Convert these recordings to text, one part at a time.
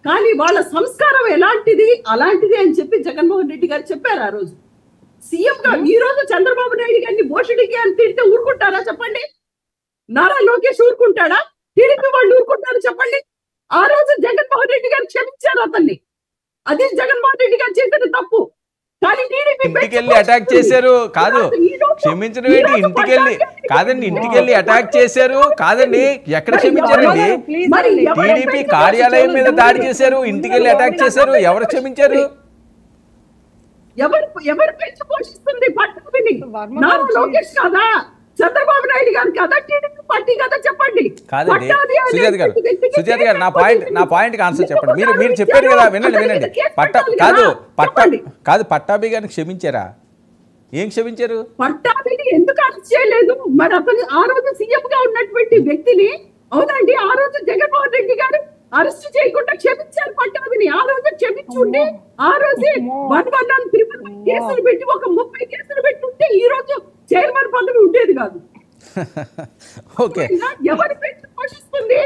కానీ వాళ్ళ సంస్కారం ఎలాంటిది అలాంటిది అని చెప్పి జగన్మోహన్ రెడ్డి గారు చెప్పారు ఆ రోజు. సీఎం గా ఈ రోజు చంద్రబాబు నాయుడు గారిని భోషుడికి అని తిడితే ఊరుకుంటారా చెప్పండి? నారా లోకేష్ ఊరుకుంటాడా? టీడీపీ వాళ్ళు ఊరుకుంటారా చెప్పండి? ఆ రోజు జగన్మోహన్ రెడ్డి గారు క్షమించారు అతన్ని. అది జగన్మోహన్ రెడ్డి గారు చేసిన తప్పు. కానీ టీడీపీ ఇంటికెళ్ళి అటాక్ చేశారు కాదు, క్షమించడం ఏంటి? ఇంటికెళ్ళి కాదండి, ఇంటికెళ్ళి అటాక్ చేశారు కాదండి, ఎక్కడ క్షమించారండి? టీడీపీ కార్యాలయం మీద దాడి చేశారు, ఇంటికెళ్ళి అటాక్ చేశారు, ఎవరు క్షమించారు? ఎవరు పెంచి పోషిస్తుంది పట్టాభిని? నారా లోకేష్ కాదా? చంద్రబాబు నాయుడు గారు కదా? టీడీపీ పార్టీ కదా? చెప్పండి. కాదండి సుజాత గారు నా పాయింట్ కి ఆన్సర్ చెప్పండి. మీరు చెప్పారు కదా, వినండి. పట్టాభి గారిని క్షమించారా? ఏం క్షమించారు? పట్టాభిని ఎందుకు అరెస్ట్ చేయలేదు? మరి అతను ఆ రోజు సీఎం గా ఉన్నటువంటి వ్యక్తిని, అవునండి, ఆ రోజు జగన్మోహన్ రెడ్డి గారు అరెస్ట్ చేయకుండా క్షమించారు పట్టాభిని. ఆ రోజు క్షమించుంటే ఆ రోజే 111 కేసులు పెట్టి ఒక 30 కేసులు పెట్టి ఉంటే ఈ రోజు చైర్మన్ పదవి ఉండేది కాదు. ఓకే, ఎవరు పెట్టి పోషిస్తుంది?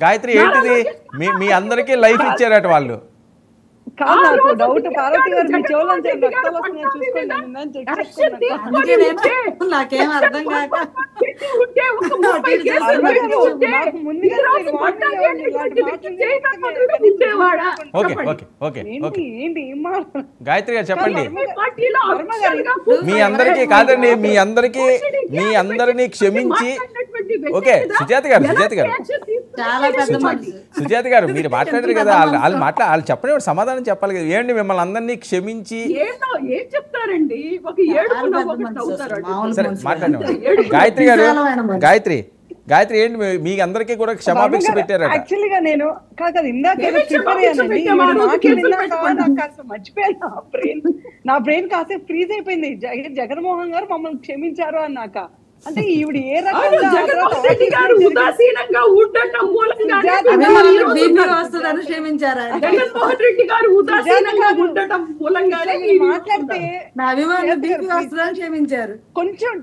గాయత్రి ఏంటిది? మీ అందరికీ లైఫ్ ఇచ్చారట వాళ్ళు. డౌట్ పార్వతి గారు మీ చెవులో నాకేం అర్థం కాక గాయత్రి గారు చెప్పండి. మీ అందరికీ కాదండి, మీ అందరినీ క్షమించి. ఓకే సుజాత గారు మీరు మాట్లాడారు కదా, వాళ్ళు చెప్పని సమాధానం చెప్పాలి కదా. ఏంటి మిమ్మల్ని అందరినీ క్షమించి ఏం చెప్తారండి? సరే మాట్లాడండి. గాయత్రి ఏంటి మీ అందరికీ కూడా క్షమాభిక్ష పెట్టారట? యాక్చువల్గా నేను కాదు ఇందాక మర్చిపోయాను. నా బ్రెయిన్ కాసేపు ఫ్రీజ్ అయిపోయింది. జగన్మోహన్ గారు మమ్మల్ని క్షమించారు అన్నాక, అంటే ఈవిడ ఏ రకంగా ఉదాసీనంగా ఉండటం మూలంగా క్షమించారా? జగన్మోహన్ రెడ్డి గారు ఉదాసీనంగా ఉండటం మూలంగానే మాట్లాడితే క్షమించారు. కొంచెం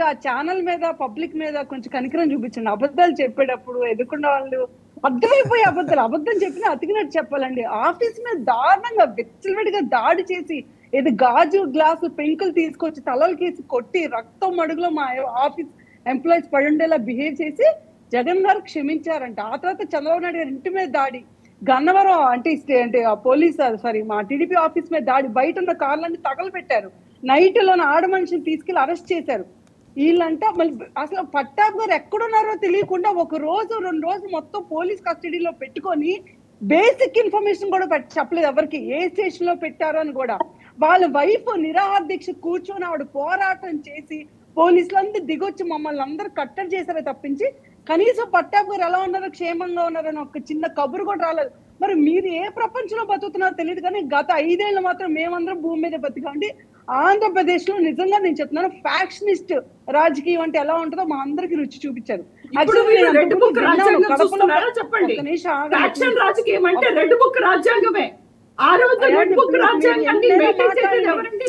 ఆ ఛానల్ మీద పబ్లిక్ మీద కొంచెం కనికరం చూపించండి. అబద్ధాలు చెప్పేటప్పుడు ఎదుర్కొన్న వాళ్ళు అర్థమైపోయి అబద్ధం చెప్పినా అతికినట్టు చెప్పాలండి. ఆఫీస్ మీద దారుణంగా విచ్చలవిడిగా దాడి చేసి ఏది గాజు గ్లాసు పెంకులు తీసుకొచ్చి తలలకేసి కొట్టి రక్తం మడుగులో మా ఆఫీస్ ఎంప్లాయీస్ పడుండేలా బిహేవ్ చేసి జగన్ గారు క్షమించారంట. ఆ తర్వాత చంద్రబాబు నాయుడు గారి ఇంటి మీద దాడి, గన్నవరం అంటే పోలీస్ మా టీడీపీ ఆఫీస్ మీద దాడి, బయట ఉన్న కార్లన్నీ తగలబెట్టారు, నైట్ లోన ఆడ మనిషిని తీసుకెళ్లి అరెస్ట్ చేశారు. వీళ్ళంతా మళ్ళీ అసలు పట్టాభి గారు ఎక్కడున్నారో తెలియకుండా 1 రోజు 2 రోజులు మొత్తం పోలీస్ కస్టడీలో పెట్టుకొని బేసిక్ ఇన్ఫర్మేషన్ కూడా చెప్పలేదు ఎవరికి, ఏ స్టేషన్ లో పెట్టారో అని కూడా. వాళ్ళ వైఫ్ నిరాహార దీక్ష కూర్చొని ఆవిడ పోరాటం చేసి పోలీసులందరూ దిగొచ్చి మమ్మల్ని అందరూ కట్టడి చేశారే తప్పించి కనీసం పట్టాభి గారు ఎలా ఉన్నారో క్షేమంగా ఉన్నారని ఒక చిన్న కబురు కూడా రాలేదు. మరి మీరు ఏ ప్రపంచంలో బతుకుతున్నారో తెలియదు కానీ గత 5 ఏళ్ళు మాత్రం మేమందరం భూమి మీద బతికాండి. ఆంధ్రప్రదేశ్ లో నిజంగా నేను చెప్తున్నాను, ఫ్యాక్షనిస్ట్ రాజకీయం అంటే ఎలా ఉంటుందో మా అందరికి రుచి చూపించారు. రాజకీయం అంటే రెడ్ బుక్ రాజ్యాంగమే. ఆ రోజు రెడ్ బుక్ రాజ్యాంగాన్ని మెయింటైన్ చేసేది ఎవరండి?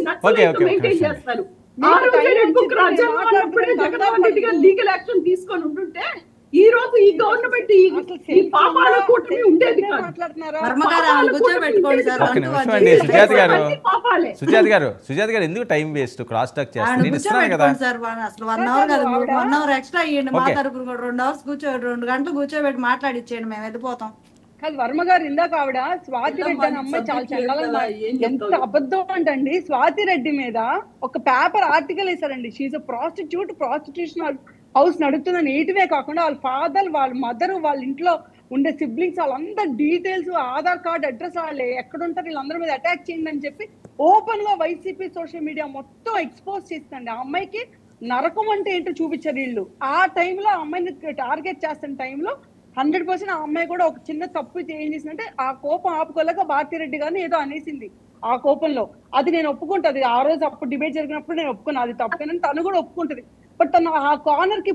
మెయింటైన్ చేస్తారు. ఆ రోజు రెడ్ బుక్ రాజ్యాంగం అన్నప్పుడే జగన్మోహన్ రెడ్డి గారు లీగల్ యాక్షన్ తీసుకొని ఉంటుంటే ఈ రోజు ఈ గవర్నమెంట్ ఈ పాపాల కూటమి ఉండేది కాదు. సుజాత గారు ఎందుకు టైం వేస్ట్? క్రాస్ టాక్ చేస్తారు కదా. అసలు 1 అవర్ ఎక్స్ట్రా ఇవ్వండి, మా తరపున కూడా 2 అవర్స్ 2 గంటలు కూర్చోబెట్టి మాట్లాడిచ్చేయండి, మేము వెళ్ళిపోతాం. కాదు వర్మ గారు ఇందాక ఆవిడ స్వాతి రెడ్డి అనే అమ్మాయి చాలా చండాలంగా ఎంత అబద్ధం అంటండి. స్వాతి రెడ్డి మీద ఒక పేపర్ ఆర్టికల్ వేశారండి. She a prostitute, prostitution house నడుపుతుందని. ఏటివే కాకుండా వాళ్ళ ఫాదర్, వాళ్ళ మదర్, వాళ్ళ ఇంట్లో ఉండే సిబ్లింగ్స్ వాళ్ళందరి డీటెయిల్స్, ఆధార్ కార్డ్, అడ్రస్, వాళ్ళు ఎక్కడ ఉంటారు వీళ్ళందరి మీద అటాక్ చేయండి అని చెప్పి ఓపెన్ గా వైసీపీ సోషల్ మీడియా మొత్తం ఎక్స్పోజ్ చేస్తుందండి. ఆ అమ్మాయికి నరకం అంటే ఏంటో చూపించారు వీళ్ళు. ఆ టైంలో ఆ అమ్మాయిని టార్గెట్ చేస్తున్న టైంలో 100% ఆ అమ్మాయి కూడా ఒక చిన్న తప్పు ఏం చేసిందంటే ఆ కోపం ఆపుకోలేక భారతిరెడ్డి గారిని ఏదో అనేసింది. ఆ కోపంలో అది నేను ఒప్పుకుంటది. ఆ రోజు అప్పుడు డిబేట్ జరిగినప్పుడు నేను ఒప్పుకున్నా అది తప్పేనని తను కూడా ఒప్పుకుంటది. బట్ తను ఆ కార్నర్ కి